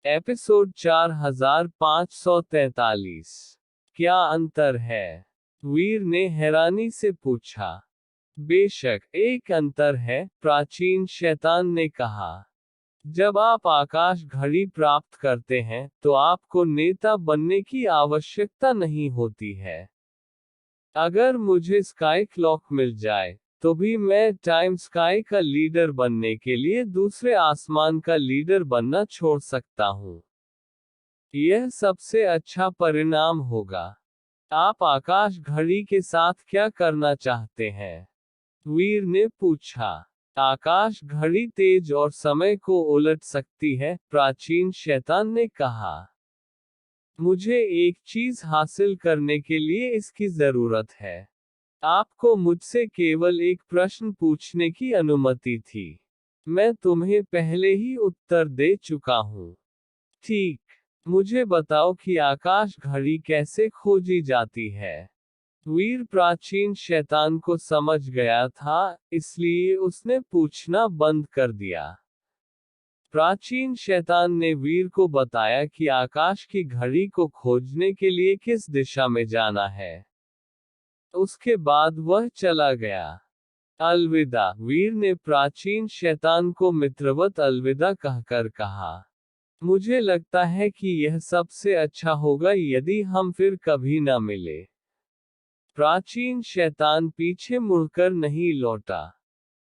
Episode 4543। क्या अंतर है? वीर ने हैरानी से पूछा। बेशक एक अंतर है, प्राचीन शैतान ने कहा। जब आप आकाश घड़ी प्राप्त करते हैं तो आपको नेता बनने की आवश्यकता नहीं होती है। अगर मुझे स्काई क्लॉक मिल जाए तो भी मैं टाइम स्काई का लीडर बनने के लिए दूसरे आसमान का लीडर बनना छोड़ सकता हूँ। यह सबसे अच्छा परिणाम होगा। आप आकाश घड़ी के साथ क्या करना चाहते हैं? वीर ने पूछा। आकाश घड़ी तेज और समय को उलट सकती है, प्राचीन शैतान ने कहा। मुझे एक चीज हासिल करने के लिए इसकी जरूरत है। आपको मुझसे केवल एक प्रश्न पूछने की अनुमति थी। मैं तुम्हें पहले ही उत्तर दे चुका हूँ। ठीक। मुझे बताओ कि आकाश घड़ी कैसे खोजी जाती है। वीर प्राचीन शैतान को समझ गया था, इसलिए उसने पूछना बंद कर दिया। प्राचीन शैतान ने वीर को बताया कि आकाश की घड़ी को खोजने के लिए किस दिशा में जाना है। उसके बाद वह चला गया। अलविदा, वीर ने प्राचीन शैतान को मित्रवत अलविदा कहकर कहा। मुझे लगता है कि यह सबसे अच्छा होगा यदि हम फिर कभी न मिले। प्राचीन शैतान पीछे मुड़कर नहीं लौटा।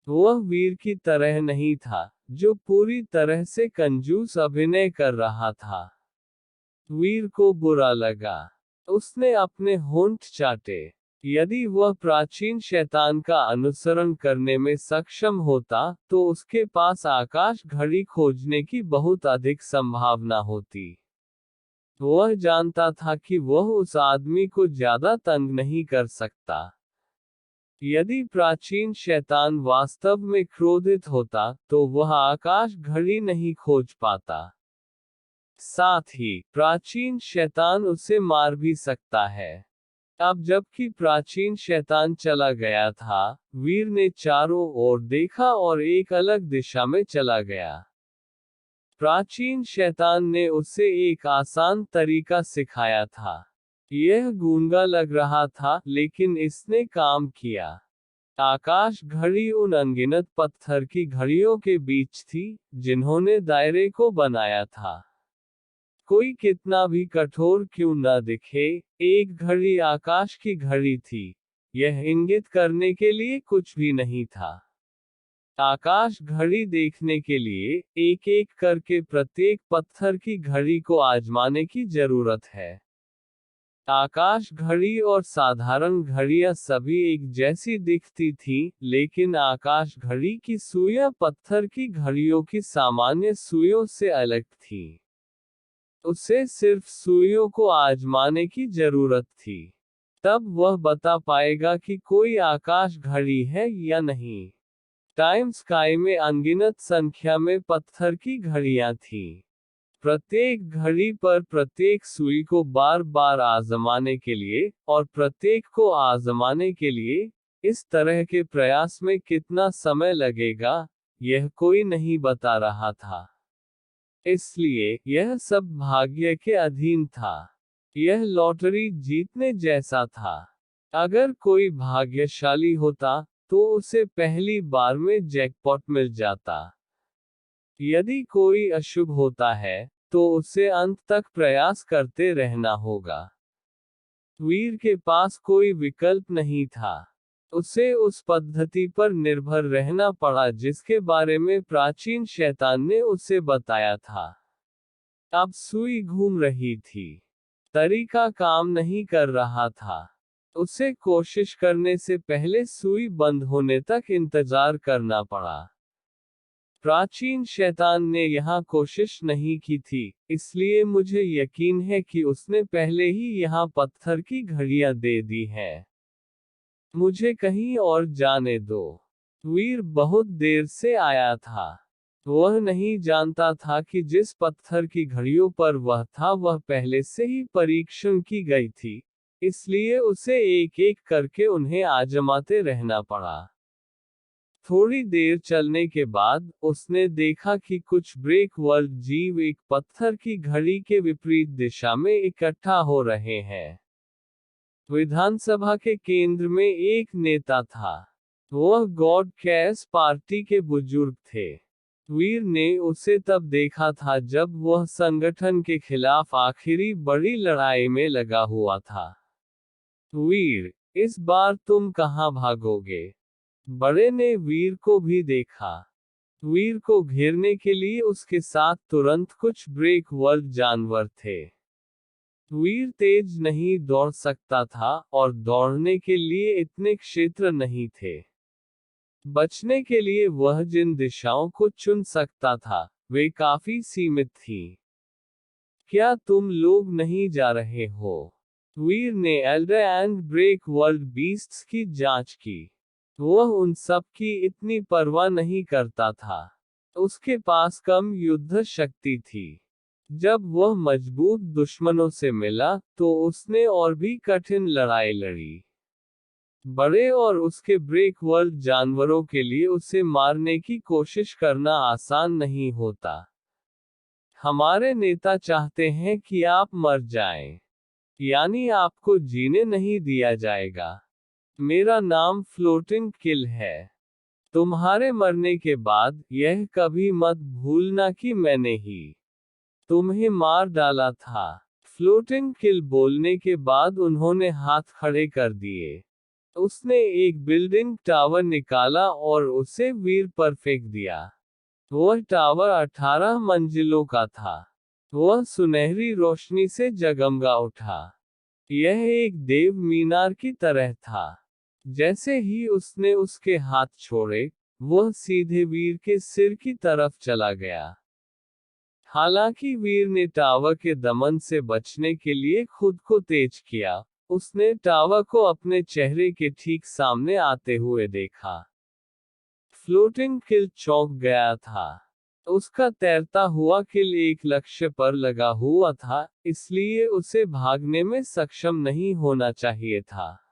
वह वीर की तरह नहीं था, जो पूरी तरह से कंजूस अभिनय कर रहा था। वीर को बुरा लगा। उसने अपने होंठ चाटे। यदि वह प्राचीन शैतान का अनुसरण करने में सक्षम होता तो उसके पास आकाश घड़ी खोजने की बहुत अधिक संभावना होती। वह जानता था कि वह उस आदमी को ज्यादा तंग नहीं कर सकता। यदि प्राचीन शैतान वास्तव में क्रोधित होता तो वह आकाश घड़ी नहीं खोज पाता। साथ ही प्राचीन शैतान उसे मार भी सकता है। अब जबकि प्राचीन शैतान चला गया था, वीर ने चारों ओर देखा और एक अलग दिशा में चला गया। प्राचीन शैतान ने उसे एक आसान तरीका सिखाया था। यह गूंगा लग रहा था, लेकिन इसने काम किया। आकाश घड़ी उन अनगिनत पत्थर की घड़ियों के बीच थी, जिन्होंने दायरे को बनाया था। कोई कितना भी कठोर क्यों न दिखे, एक घड़ी आकाश की घड़ी थी। यह इंगित करने के लिए कुछ भी नहीं था। आकाश घड़ी देखने के लिए एक एक करके प्रत्येक पत्थर की घड़ी को आजमाने की जरूरत है। आकाश घड़ी और साधारण घड़ियां सभी एक जैसी दिखती थीं, लेकिन आकाश घड़ी की सुइयां पत्थर की घड़ियों की सामान्य सुइयों से अलग थीं। उसे सिर्फ सुइयों को आजमाने की जरूरत थी। तब वह बता पाएगा कि कोई आकाश घड़ी है या नहीं। टाइम स्काई में अनगिनत संख्या में पत्थर की घड़ियां थीं। प्रत्येक घड़ी पर प्रत्येक सुई को बार बार आजमाने के लिए, और प्रत्येक को आजमाने के लिए, इस तरह के प्रयास में कितना समय लगेगा, यह कोई नहीं बता रहा था। इसलिए यह सब भाग्य के अधीन था। यह लॉटरी जीतने जैसा था। अगर कोई भाग्यशाली होता तो उसे पहली बार में जैकपॉट मिल जाता। यदि कोई अशुभ होता है तो उसे अंत तक प्रयास करते रहना होगा। वीर के पास कोई विकल्प नहीं था। उसे उस पद्धति पर निर्भर रहना पड़ा जिसके बारे में प्राचीन शैतान ने उसे बताया था। अब सुई घूम रही थी। तरीका काम नहीं कर रहा था। उसे कोशिश करने से पहले सुई बंद होने तक इंतजार करना पड़ा। प्राचीन शैतान ने यहाँ कोशिश नहीं की थी, इसलिए मुझे यकीन है कि उसने पहले ही यहाँ पत्थर की घड़ियां दे दी हैं। मुझे कहीं और जाने दो। वीर बहुत देर से आया था। वह नहीं जानता था कि जिस पत्थर की घड़ियों पर वह था वह पहले से ही परीक्षण की गई थी, इसलिए उसे एक एक करके उन्हें आजमाते रहना पड़ा। थोड़ी देर चलने के बाद उसने देखा कि कुछ ब्रेक वर्ल्ड जीव एक पत्थर की घड़ी के विपरीत दिशा में इकट्ठा हो रहे हैं। विधानसभा के केंद्र में एक नेता था। वह गॉड कैस पार्टी के बुजुर्ग थे। वीर ने उसे तब देखा था जब वह संगठन के खिलाफ आखिरी बड़ी लड़ाई में लगा हुआ था। वीर, इस बार तुम कहां भागोगे? बड़े ने वीर को भी देखा। वीर को घेरने के लिए उसके साथ तुरंत कुछ ब्रेक वर्ल्ड जानवर थे। वीर तेज नहीं दौड़ सकता था और दौड़ने के लिए इतने क्षेत्र नहीं थे। बचने के लिए वह जिन दिशाओं को चुन सकता था, वे काफी सीमित थी। क्या तुम लोग नहीं जा रहे हो? वीर ने elder and break world beasts की जांच की। वह उन सब की इतनी परवाह नहीं करता था। उसके पास कम युद्ध शक्ति थी। जब वह मजबूत दुश्मनों से मिला, तो उसने और भी कठिन लड़ाई लड़ी। बड़े और उसके ब्रेक वर्ल्ड जानवरों के लिए उसे मारने की कोशिश करना आसान नहीं होता। हमारे नेता चाहते हैं कि आप मर जाएं। यानी आपको जीने नहीं दिया जाएगा। मेरा नाम फ्लोटिंग किल है। तुम्हारे मरने के बाद यह कभी मत भूलना कि मैंने ही तुम्हें मार डाला था। फ्लोटिंग किल बोलने के बाद उन्होंने हाथ खड़े कर दिए। उसने एक बिल्डिंग टावर निकाला और उसे वीर पर फेंक दिया। वह टावर 18 मंजिलों का था। वह सुनहरी रोशनी से जगमगा उठा। यह एक देव मीनार की तरह था। जैसे ही उसने उसके हाथ छोड़े, वह सीधे वीर के सिर की तरफ चला गया। हालांकि वीर ने टावर के दमन से बचने के लिए खुद को तेज किया, उसने टावर को अपने चेहरे के ठीक सामने आते हुए देखा। फ्लोटिंग किल चौंक गया था। उसका तैरता हुआ किल एक लक्ष्य पर लगा हुआ था, इसलिए उसे भागने में सक्षम नहीं होना चाहिए था।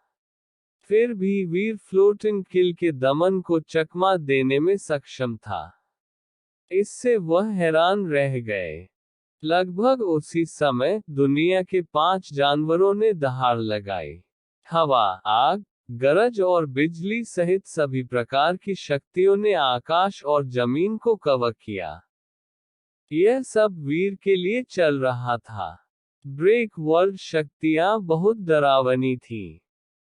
फिर भी वीर फ्लोटिंग किल के दमन को चकमा देने में सक्षम था। इससे वह हैरान रह गए। लगभग उसी समय दुनिया के 5 जानवरों ने दहाड़ लगाई। हवा, आग, गरज और बिजली सहित सभी प्रकार की शक्तियों ने आकाश और जमीन को कवर किया। यह सब वीर के लिए चल रहा था। ब्रेक वर्ल्ड शक्तियां बहुत डरावनी थीं।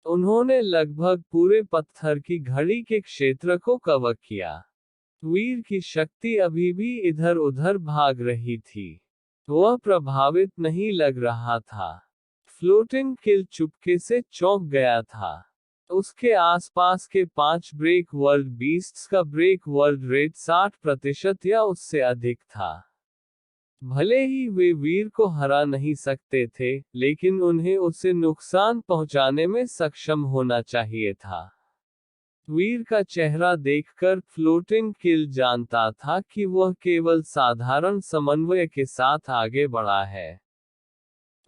उन्होंने लगभग पूरे पत्थर की घड़ी के क्षेत्र को कवर किया। वीर की शक्ति अभी भी इधर उधर भाग रही थी। वह प्रभावित नहीं लग रहा था। फ्लोटिंग किल चुपके से चौंक गया था। उसके आसपास के 5 ब्रेक वर्ल्ड बीस्ट्स का ब्रेक वर्ल्ड रेट 60% या उससे अधिक था। भले ही वे वीर को हरा नहीं सकते थे, लेकिन उन्हें उसे नुकसान पहुंचाने में सक्षम होना चाहिए था। वीर का चेहरा देखकर फ्लोटिंग किल जानता था कि वह केवल साधारण समन्वय के साथ आगे बढ़ा है।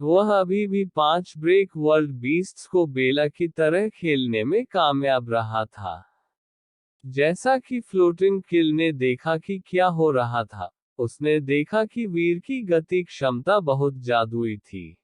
वह अभी भी 5 ब्रेक वर्ल्ड बीस्ट्स को बेला की तरह खेलने में कामयाब रहा था। जैसा कि फ्लोटिंग किल ने देखा कि क्या हो रहा था, उसने देखा कि वीर की गति क्षमता बहुत जादुई थी।